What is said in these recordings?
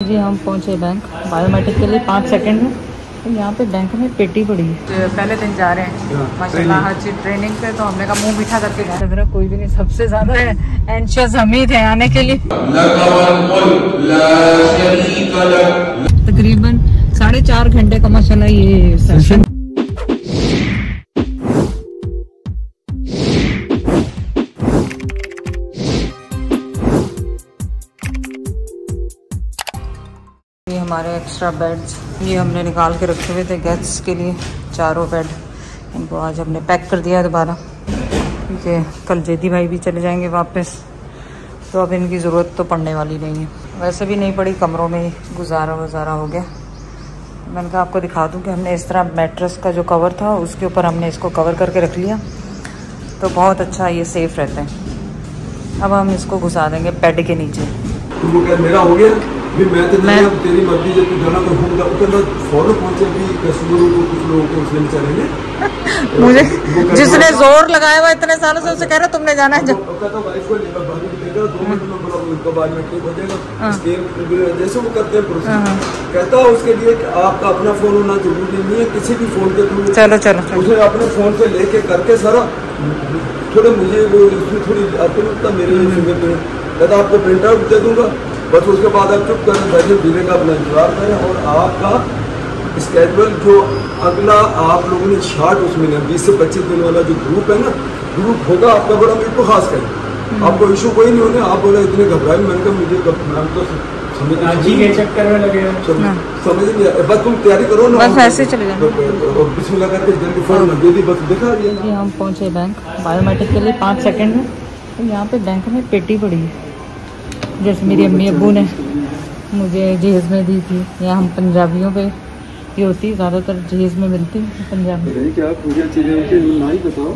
जी हम पहुंचे bank biometric के लिए 5 सेकंड में। तो यहाँ पे बैंक में पेटी पड़ी है। पहले दिन जा रहे हैं माशाल्लाह हज ट्रेनिंग पे, तो हमने का मुंह मीठा करके जा रहे हैं। कोई भी नहीं, सबसे ज्यादा है एंशियस हमीद है आने के लिए। तकरीबन 4.5 घंटे का माशाल्लाह ये सेशन। ये हमारे एक्स्ट्रा बेड्स ये हमने निकाल के रखे हुए थे गेस्ट्स के लिए, 4 बेड। इनको आज हमने पैक कर दिया दोबारा, क्योंकि कल जेदी भाई भी चले जाएंगे वापस, तो अब इनकी ज़रूरत तो पड़ने वाली नहीं है। वैसे भी नहीं पड़ी, कमरों में गुजारा हो गया। मैंने कहा आपको दिखा दूं कि हमने इस तरह मैट्रेस का जो कवर था उसके ऊपर हमने इसको कवर करके रख लिया, तो बहुत अच्छा ये सेफ़ रहता है। अब हम इसको घुसा देंगे बेड के नीचे। मेरा हो गया भी मैं तेरी मर्जी जब तू जाना तो होगा उतना फॉलो पहुंचे भी कस्टमरों को, कुछ लोगों को उसने चलेंगे। मुझे जिसने जोर लगाया हुआ इतने सालों से, उसे कह रहा तुमने जाना है जब कहता वाइफ को लेकर 2 मिनट में बोला उनका बाद में ठीक हो जाएगा। जैसे वो करते हैं प्रोसेस, कहता है उसके लिए आपका अपना फोन होना जरूरी नहीं है, किसी भी फोन के थ्रू चलो उसे अपने फोन पे लेके करके सारा थोड़े मुझे वो इसमें थोड़ी आपको मेरे फिंगरप्रिंट कहता आपको प्रिंट आउट दे दूंगा, बस उसके बाद आप चुप करें, बैठे धीरे का अपना इंतजार करें। और आपका स्केड्यूल जो अगला आप लोगों ने शार्ट उसमें 20 से 25 दिन वाला जो ग्रुप है ना, ग्रुप होगा आपका बड़ा, मेरे को खास करें आपको इशू कोई नहीं होने। आप बोले इतने घबराए, मैंने कहा मुझे मैम तो चक्कर में लगे समझ नहीं आया, बस तुम तैयारी करो ना, बस ऐसे चले जाओ बिस्मिल्लाह करके जल्दी फॉर्म दे दी, बस दिखा दिया। हम पहुँचे बैंक बायोमेट्रिक के लिए 5 सेकंड में। तो यहाँ पे बैंक में पेटी पड़ी है, जैसे मेरी अम्मी अब्बू ने मुझे जहेज़ में दी थी। यहाँ हम पंजाबियों पे ये होती है, ज़्यादातर जहेज़ में मिलती है पंजाबी। क्या पूजा चीज़ें ना ही बताओ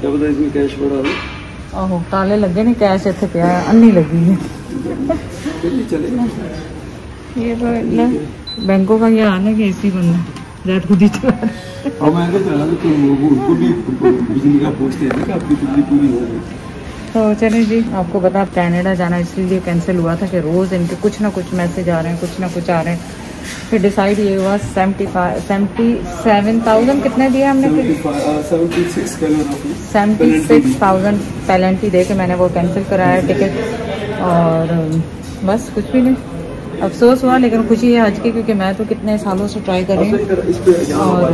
क्या पता इसमें कैश पड़ा हो। आहो ताले लगे नहीं, कैश इतने पे अन्नी लगी है। ये तो बैंकों का ये हाल है कि ऐसी बनना ज़्यादा खुद ही चला बिजली का पूछते हैं कि आपकी बिजली पूरी हो गई। तो चलें जी, आपको बता कनाडा जाना इसलिए कैंसिल हुआ था कि रोज़ इनके कुछ ना कुछ मैसेज आ रहे हैं, कुछ ना कुछ आ रहे हैं। फिर डिसाइड ये हुआ 77,000 कितने दिया हमने, 76,000 पेनल्टी दे के मैंने वो कैंसिल कराया टिकट। और बस कुछ भी नहीं, अफसोस हुआ लेकिन खुशी है आज की, क्योंकि मैं तो कितने सालों से ट्राई कर रही हूँ। और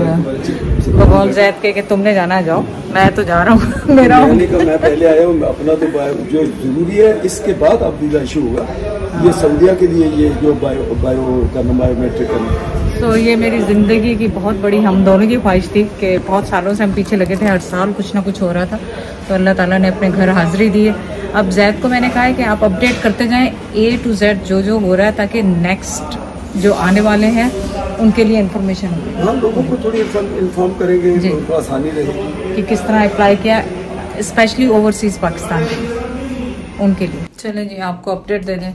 बगौल जैद के कि तुमने जाना है जाओ, मैं तो जा रहा हूँ। मेरा मैं पहले आया हूँ, अपना तो जो जरूरी है इसके बाद अब वीजा इशू होगा। ये सऊदिया के लिए ये जो बायोमेट्रिक करना, तो ये मेरी ज़िंदगी की बहुत बड़ी, हम दोनों की ख्वाहिश थी कि बहुत सालों से हम पीछे लगे थे, हर साल कुछ ना कुछ हो रहा था, तो अल्लाह ताला ने अपने घर हाजिरी दी है। अब जैद को मैंने कहा है कि आप अपडेट करते जाएं A to Z जो हो रहा है, ताकि नेक्स्ट जो आने वाले हैं उनके लिए इन्फॉर्मेशन हो। हम लोगों को थोड़ी इन्फॉर्म करेंगे, उनको आसानी रहेगी कि किस तरह अप्लाई किया, स्पेशली ओवरसीज़ पाकिस्तान के लिए, उनके लिए। चलें जी, आपको अपडेट दे दें।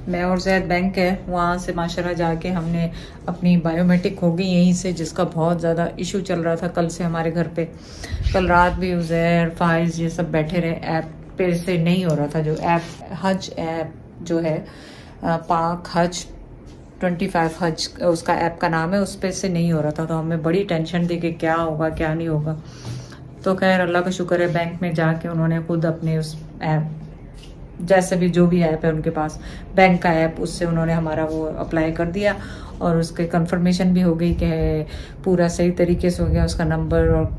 मैं और जैद बैंक है, वहाँ से माशाल्लाह जाके हमने अपनी बायोमेट्रिक हो गई यहीं से, जिसका बहुत ज़्यादा इशू चल रहा था कल से हमारे घर पे। कल रात भी उज़ैर फाइज ये सब बैठे रहे, ऐप पे से नहीं हो रहा था। जो ऐप हज ऐप जो है पाक हज 25 हज उसका ऐप का नाम है, उस पर से नहीं हो रहा था, तो हमें बड़ी टेंशन थी कि क्या होगा क्या नहीं होगा। तो खैर अल्लाह का शुक्र है, बैंक में जाके उन्होंने खुद अपने उस ऐप, जैसे भी जो भी ऐप है उनके पास बैंक का ऐप, उससे उन्होंने हमारा वो अप्लाई कर दिया और उसके कंफर्मेशन भी हो गई कि पूरा सही तरीके से हो गया, उसका नंबर और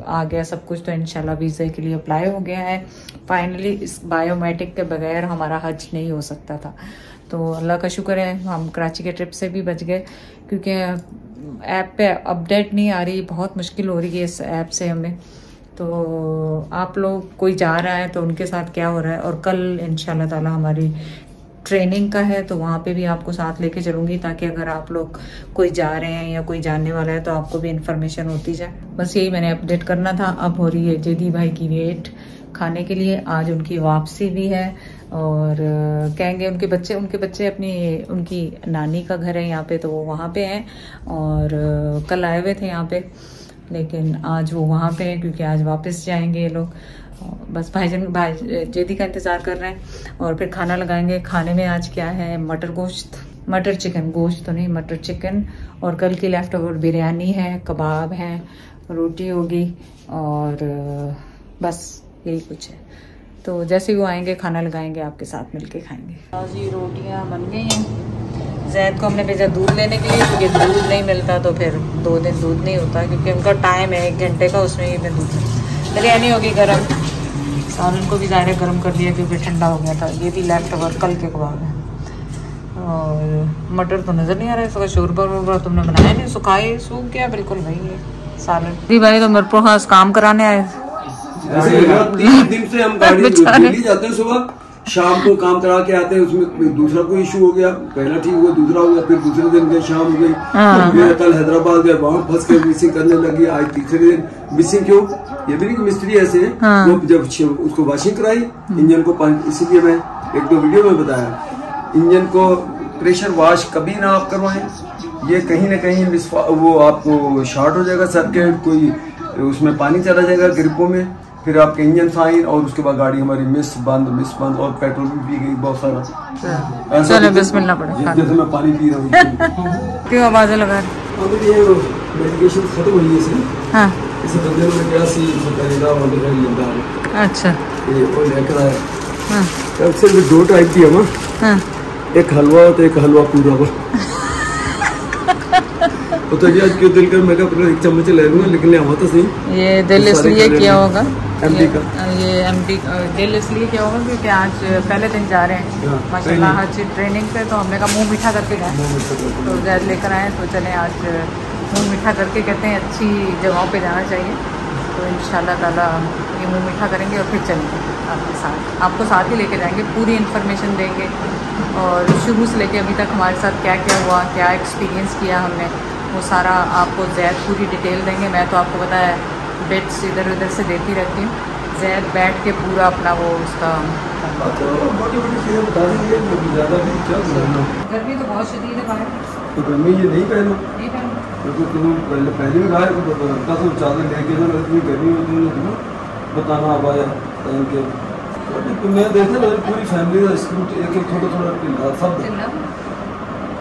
आ गया सब कुछ। तो इंशाल्लाह वीज़ा के लिए अप्लाई हो गया है फाइनली। इस बायोमेट्रिक के बगैर हमारा हज नहीं हो सकता था, तो अल्लाह का शुक्र है हम कराची के ट्रिप से भी बच गए, क्योंकि ऐप पे अपडेट नहीं आ रही, बहुत मुश्किल हो रही है इस ऐप से हमें। तो आप लोग कोई जा रहा है तो उनके साथ क्या हो रहा है, और कल इंशाल्लाह ताला हमारी ट्रेनिंग का है, तो वहाँ पे भी आपको साथ लेके चलूँगी, ताकि अगर आप लोग कोई जा रहे हैं या कोई जानने वाला है तो आपको भी इन्फॉर्मेशन होती जाए। बस यही मैंने अपडेट करना था। अब हो रही है जेदी भाई की वेट खाने के लिए, आज उनकी वापसी भी है, और कहेंगे उनके बच्चे अपनी उनकी नानी का घर है यहाँ पे, तो वो वहाँ पे हैं, और कल आए हुए थे यहाँ पे, लेकिन आज वो वहाँ पे हैं क्योंकि आज वापस जाएंगे ये लोग। बस भाई जेदी का इंतज़ार कर रहे हैं और फिर खाना लगाएंगे। खाने में आज क्या है, मटर गोश्त मटर चिकन, गोश्त तो नहीं, मटर चिकन। और कल की लेफ्ट ओवर बिरयानी है, कबाब है, रोटी होगी और बस यही कुछ है। तो जैसे ही वो आएंगे खाना लगाएंगे, आपके साथ मिलके खाएंगे। जी रोटियां बन गई हैं। जैद को हमने भेजा दूध लेने के लिए, क्योंकि दूध नहीं मिलता तो फिर 2 दिन दूध नहीं होता, क्योंकि उनका टाइम है 1 घंटे का, उसमें ही मैं दूध। बिरयानी होगी गर्म, सालन को भी ज़्यादा गर्म कर लिया क्योंकि ठंडा हो गया था। ये भी लेफ्ट ओवर कल के कबाब है। और मटर तो नज़र नहीं आ रहा है, इसका शोरबा तुमने बनाया नहीं, सुखाए सूख गया बिल्कुल भाई। ये सालन जी भाई तो मेरे पास काम कराने आए। 3 दिन से हम गाड़ी दिल्ली जाते हैं, सुबह शाम को काम करा के आते हैं। उसमें दूसरा कोई इशू हो गया, पहला ठीक हुआ, दूसरा हो गया, फिर दूसरे दिन गए, शाम हो गई। फिर कल हैदराबाद गए, वहाँ फंस के मिसिंग करने लगी। आज तीसरे दिन मिसिंग क्यों? ये भी नहीं कि मिस्त्री ऐसे है। वो जब उसको वॉशिंग कराई इंजन को, इसीलिए मैं 1-2 वीडियो में बताया, इंजन को प्रेशर वॉश कभी ना आप करवाएं। ये कहीं ना कहीं वो आपको शॉर्ट हो जाएगा सर्किट, कोई उसमें पानी चला जाएगा ग्रिपों में, फिर आपके इंजन फाइन, और उसके बाद गाड़ी हमारी मिस बंद और पेट्रोल भी पी गई बहुत सारा। चलो बिस्मिल्लाह पड़े, जैसे मैं पानी पी रहा हूँ। क्यों आवाजें लगा रही? ये मेडिकेशन खत्म हुई है इसे। हाँ, इसे बंदे ने क्या सी लेता। अच्छा, ये वो लेकर आया। हाँ, सिर्फ 2 टाइप की है ना। हाँ, एक हलवा और एक हलवा पूरा वो। तो आज क्यों दिल कर, मैं कहा 1 चम्मच ले लूंगा, लेकिन ले तो सही। ये दिल इसलिए किया होगा एमपी का, ये एमपी दिल इसलिए किया होगा क्योंकि आज पहले दिन जा रहे हैं माशाल्लाह आज ट्रेनिंग पे, तो हमने कहा मुंह मीठा करके जाए, तो जैद लेकर आए, तो चले आज मुंह मीठा करके, कहते हैं अच्छी जगहों पे जाना चाहिए, तो इंशाल्लाह ताला ये मुंह मीठा करेंगे और फिर चलेंगे आपके साथ, आपको साथ ही लेके जाएंगे, पूरी इन्फॉर्मेशन देंगे और शुरू से लेके अभी तक हमारे साथ क्या क्या हुआ, क्या एक्सपीरियंस किया हमने, वो सारा आपको जैद पूरी डिटेल देंगे। मैं तो आपको पता है बिट्स इधर उधर से देती रहती हूँ, जैद बैठ के पूरा अपना वो उसका गर्मी तो बहुत शदीद है बाहर, तो गर्मी ये नहीं पहनो, पहले भी बाहर तो चादर लेके ना, इतनी गर्मी होती है बताना आप आया के, तो मैं देखा ना पूरी फैमिली का स्कूल एक थोड़ा सब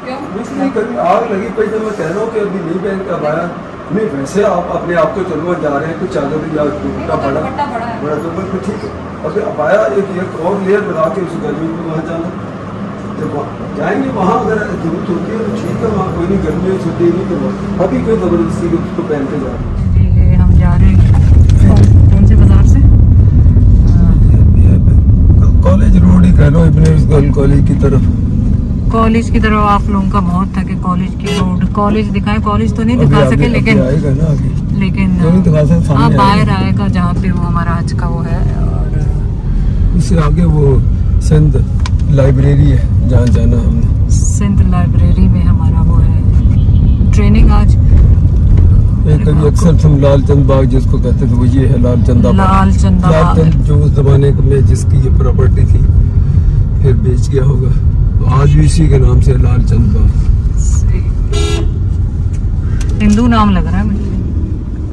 कुछ नहीं कभी आग लगी पई, जब मैं कह रहा हूँ कि अभी नहीं पहन कर आया नहीं, वैसे आप अपने आप को चलो जा रहे हैं, कुछ चादर या दुपट्टा बड़ा तो मैं ठीक है, अभी अब आया एक और लेयर बना के उस गर्मी में वहाँ जाना, जब जाएंगे वहाँ अगर जरूरत होती है तो ठीक है, वहाँ कोई नहीं, गर्मी में छुट्टी नहीं, तो अभी कोई जबरदस्ती उसको पहन के जा रहे हैं। हम जा रहे हैं कौन से बाजार से? कॉलेज रोड ही कह लो, इब्ने कॉलेज की तरफ, कॉलेज की तरफ आप लोगों का बहुत था कि कॉलेज की रोड, कॉलेज दिखाएं, कॉलेज तो नहीं दिखा सके, लेकिन हाँ बाहर आएगा जहाँ पे वो हमारा आज का वो है, और इससे आगे वो सिंध लाइब्रेरी है जहाँ जाना हमने, सिंध लाइब्रेरी में हमारा वो है ट्रेनिंग आज। कभी अक्सर हम लालचंद बाग जिसको कहते थे, वो ये है लालचंदा बाग, जो उस जमाने में जिसकी ये प्रॉपर्टी थी फिर बेच गया होगा, तो आज भी इसी के नाम से लालचंद बाग, हिंदू नाम लग रहा है मुझे,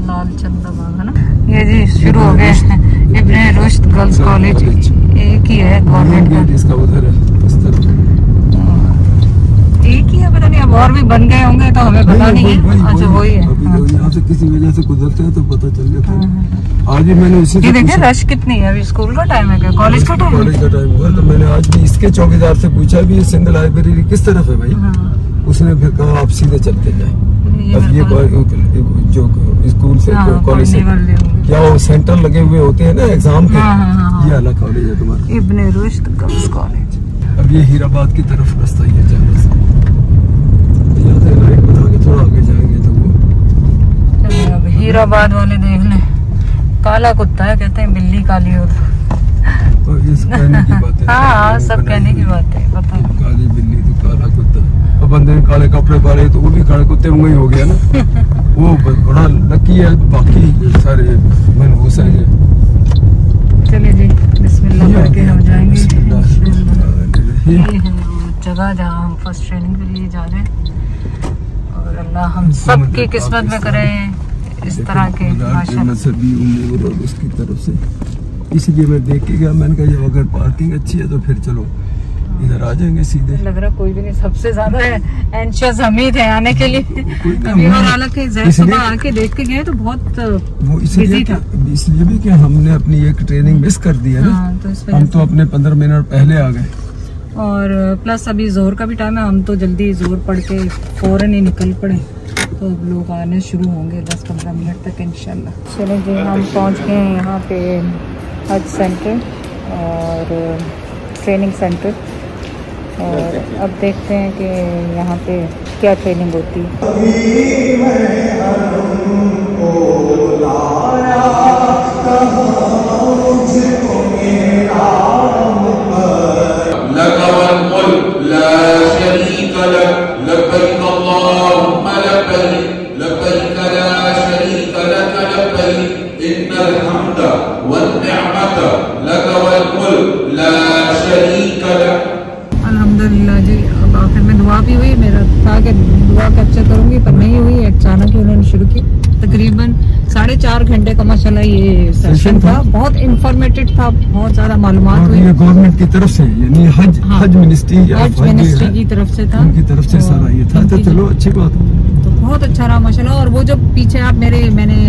लालचंद बाग है ना। ये जी शुरू हो गए इब्ने रुश्द गर्ल्स कॉलेज, एक ही है गवर्नमेंट का, इसका उधर है इस तरफ एक ही है, पता नहीं अब और भी बन गए होंगे तो हमें पता नहीं है। अच्छा वही है, यहाँ से किसी वजह से गुजरते हैं तो पता चल जाता है। आज भी मैंने उसी, देखिए रश कितनी है, अभी स्कूल का टाइम है क्या कॉलेज का टाइम? कॉलेज का टाइम हुआ, तो मैंने आज भी इसके चौकीदार से पूछा भी ये सिंध लाइब्रेरी किस तरफ है भाई, उसने फिर कहा आप सीधे चलते जाए। अब ये जो स्कूल से कॉलेज से क्या वो सेंटर लगे हुए होते हैं ना एग्जाम के, ये अलग कॉलेज है तुम्हारा, इब्ने रुश्द गर्ल्स कॉलेज। अब ये हीराबाद की तरफ रास्ता ही है जाने से, लाइट बना के थोड़ा आगे जाएंगे तो वो अब हीराबाद वाले देख लें, काला कुत्ता है कहते हैं, बिल्ली काली और ये सब कहने की बात है। हाँ सब कहने की बात है, पता है, काली बिल्ली तो काला कुत्ता, अब बंदे ने काले कपड़े पाले तो वो भी काले कुत्ते होंगे ही हो गया ना। वो बड़ा लकी है, बाकी सारे मनहूस हैं। चलिए जी बिस्मिल्लाह करके हम जाएंगे, ये है जगह जहाँ हम फर्स्ट ट्रेनिंग के लिए जा रहे हैं, और अल्लाह हम सब की किस्मत में करे इस तरह के माशाअल्लाह उसकी तरफ से, इसलिए मैं देख के गया, मैंने कहा ये अगर पार्किंग अच्छी है तो फिर चलो इधर आ जाएंगे सीधे। लग रहा कोई भी नहीं, सबसे ज्यादा एंशियस हम ही थे आने के लिए। अभी और हालांकि सुबह आके देख के गए तो बहुत वो इसलिए भी कि हमने अपनी एक ट्रेनिंग मिस कर दी है ना। तो हम तो अपने 15 मिनट पहले आ गए, और प्लस अभी जोर का भी टाइम है, हम तो जल्दी जोर पढ़ के फौरन ही निकल पड़े, तो अब लोग आने शुरू होंगे 10-15 मिनट तक इंशाल्लाह। चलो जी, हम पहुंच गए हैं यहाँ पे हज सेंटर और ट्रेनिंग सेंटर, और अब देखते हैं कि यहाँ पे क्या ट्रेनिंग होती है। अल्हम्दुलिल्लाह जी, अब आखिर में दुआ भी हुई। मेरा था कि दुआ कैप्चर करूंगी पर नहीं हुई, अचानक ही उन्होंने शुरू की। तकरीबन 4.5 घंटे का माशाल्लाह ये सेशन था, बहुत इंफॉर्मेटिव था, बहुत ज्यादा मालूमात हुई। ये गवर्नमेंट की तरफ से, यानी हज मिनिस्ट्री की तरफ से था, उनकी तरफ से सारा ये था। तो चलो अच्छी बात, तो बहुत अच्छा रहा माशाल्लाह। और वो जो पीछे आप मैंने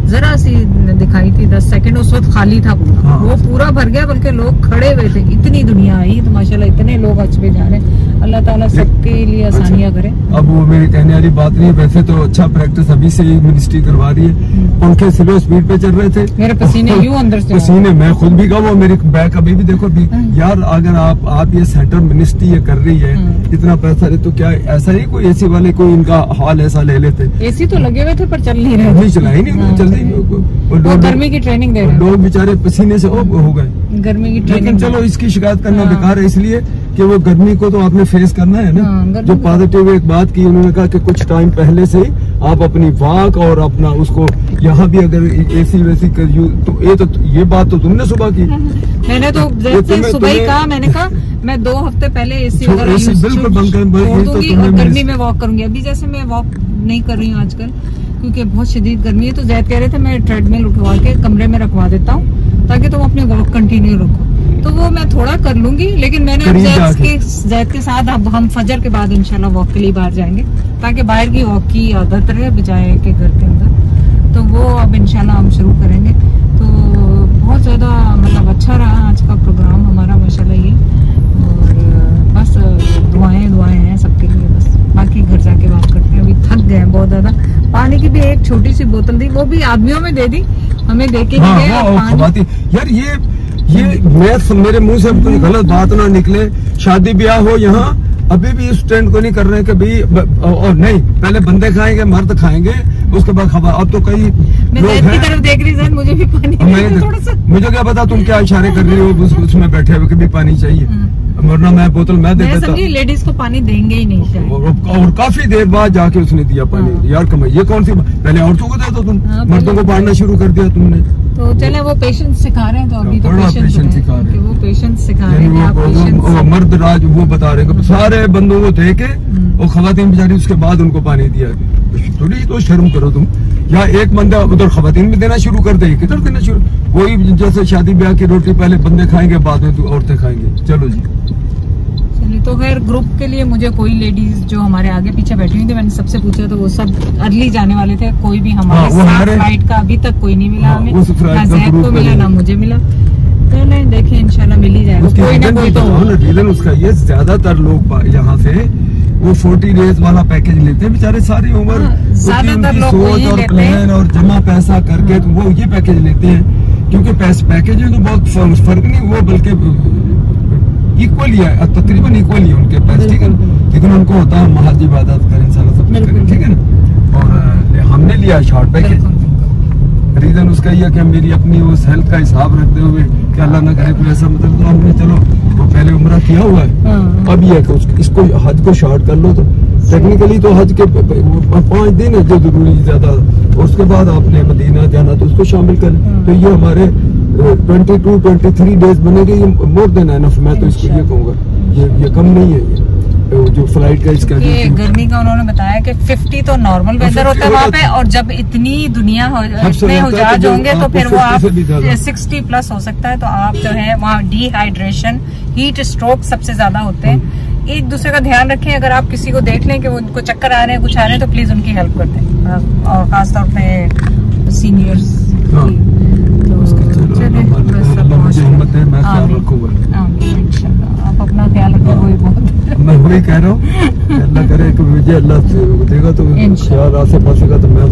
जरा सी दिखाई थी 10 सेकंड, उस वक्त खाली था पूरा। वो पूरा भर गया, बल्कि लोग खड़े हुए थे, इतनी दुनिया आई। तो माशाल्लाह इतने लोग हज पे जा रहे हैं, अल्लाह ताला सबके लिए आसानियां करे। अब वो मेरी कहने वाली बात नहीं है, वैसे तो अच्छा प्रैक्टिस अभी से ही मिनिस्ट्री करवा रही है। पंखे स्लो स्पीड पे चल रहे थे, मेरे पसीने यूं अंदर से पसीने, मैं खुद भी गया। वो मेरी बैक अभी भी देखो भी यार, अगर आप ये सेंटर मिनिस्ट्री ये कर रही है, इतना पैसा दे, तो क्या ऐसा ही कोई एसी वाले कोई इनका हाल ऐसा ले लेते? एसी तो लगे हुए थे पर चल नहीं रहे, नहीं चला ही नहीं, चल गर्मी की ट्रेनिंग दे रहे हैं। लोग बेचारे पसीने से हो गए गर्मी की ट्रेनिंग। लेकिन चलो इसकी शिकायत करना बेकार है, इसलिए कि वो गर्मी को तो आपने फेस करना है ना। जो पॉजिटिव एक बात की उन्होंने कहा कि कुछ टाइम पहले से ही आप अपनी वॉक और अपना उसको यहाँ भी अगर एसी वैसी कर ये बात तो तुमने सुबह की। मैंने तो सुबह ही कहा, मैंने कहा मैं 2 हफ्ते पहले एसी बिल्कुल बंद दूंगी और गर्मी में वॉक करूंगी। अभी जैसे मैं वॉक नहीं कर रही हूँ आजकल, क्योंकि बहुत शदीद गर्मी है। तो जैद कह रहे थे मैं ट्रेडमिल उठवा के कमरे में रखवा देता हूँ ताकि तुम अपनी वॉक कंटिन्यू रखो। तो वो मैं थोड़ा कर लूंगी, लेकिन मैंने जैद के साथ अब हम फजर के बाद इंशाल्लाह वॉक के लिए बाहर जाएंगे, ताकि बाहर की वॉक की आदत रहे बजाय के घर के अंदर। तो वो अब इंशाल्लाह हम शुरू करेंगे। तो बहुत ज्यादा मतलब अच्छा रहा आज का प्रोग्राम हमारा माशाल्लाह ये, और बस दुआएं हैं सबके लिए। बस बाकी घर जाके बात करते हैं, अभी थक गए हैं बहुत ज्यादा। पानी की भी एक छोटी सी बोतल दी, वो भी आदमियों में दे दी, हमें दे के यार ये मेरे मुंह से कोई गलत बात ना निकले। शादी ब्याह हो यहाँ अभी भी इस ट्रेंड को नहीं कर रहे हैं कि भाई और नहीं, पहले बंदे खाएंगे, मर्द खाएंगे, उसके बाद खबर। अब तो कई लोग हैं, तरफ देख रही, मुझे भी पानी थोड़ा सा। मुझे क्या पता तुम क्या इशारे कर रही हो उसमें बैठे हुए कि भी पानी चाहिए, वरना मैं बोतल मैं दे देता। लेडीज को पानी देंगे ही नहीं। और काफी देर बाद जाके उसने दिया पानी। यार कमाई, ये कौन सी पहले औरतों को देता तुम, मर्दों को पढ़ना शुरू कर दिया तुमने। तो चले वो पेशेंस सिखा रहे हैं, तो अभी तो पेशेंस सिखा रहे हैं, वो पेशेंस सिखा रहे हैं। मर्द राज वो बता रहे हैं सारे बंदों को दे के वो खवातीन बेचारी उसके बाद उनको पानी दिया। थोड़ी तो शर्म करो तुम। या एक बंदा उधर खवातीन में देना शुरू कर दे, किधर देना शुरू? वही जैसे शादी ब्याह की रोटी पहले बंदे खाएंगे, बाद में औरतें खाएंगे। चलो जी, तो खैर ग्रुप के लिए मुझे कोई लेडीज जो हमारे आगे पीछे बैठी हुई थी, मैंने सबसे पूछा तो वो सब अर्ली जाने वाले थे। कोई भी हमारे फ्लाइट का अभी तक कोई नहीं मिला हमें, ना जैद को मिला ना मुझे मिला। तो नहीं देखे इंशाल्लाह मिल ही जाएगा कोई ना कोई। तो रीजन उसका ये ज्यादातर लोग यहाँ से वो 40 डेज वाला पैकेज लेते हैं बेचारे, सारी उम्र ज्यादातर लोग और प्लान और जमा पैसा करके तो वो ये पैकेज लेते हैं। क्योंकि पैकेज में तो बहुत फर्क नहीं, वो बल्कि इक्वल ही है, तकरीबन इक्वल ही है उनके पैसे, ठीक है ना। लेकिन उनको होता है महाज इबादत करें, इंशाल्लाह सब करें, ठीक है ना। और हमने लिया शॉर्ट पैकेज। रीजन उसका ये कि मेरी अपनी उस हेल्थ का हिसाब रखते हुए कि अल्लाह ना करे कोई ऐसा, मतलब तो हमने चलो वो पहले उम्रा किया हुआ है, अब ये कि इसको हज को शॉर्ट कर लो। तो टेक्निकली तो हज के 5 दिन है जो जरूरी ज्यादा, उसके बाद आपने मदीना जाना तो उसको शामिल करें। तो ये हमारे 22-23 डेज बनेंगे, ये मोर देन एनफ। मैं तो इसको ये कहूँगा, ये कम नहीं है ये। जो फ्लाइट का इसका ये गर्मी का उन्होंने बताया कि 50 तो नॉर्मल वेदर होता है वहाँ पे, और जब इतनी दुनिया इतने हुजाज होंगे तो फिर वो आप 60 प्लस हो सकता है। तो आप जो है वहाँ डिहाइड्रेशन, हीट स्ट्रोक सबसे ज्यादा होते हैं। एक दूसरे का ध्यान रखें। अगर आप किसी को देख लें कि वो उनको चक्कर आ रहे हैं, कुछ आ रहे हैं, तो प्लीज उनकी हेल्प कर दें, और खासतौर पे सीनियर्स। आप अपना ख्याल रखें। वही बहुत मैं वही कह रहा हूँ, अल्लाह करे कि मुझे अल्लाह देगा तो ख्याल आसे पास का, तो मैं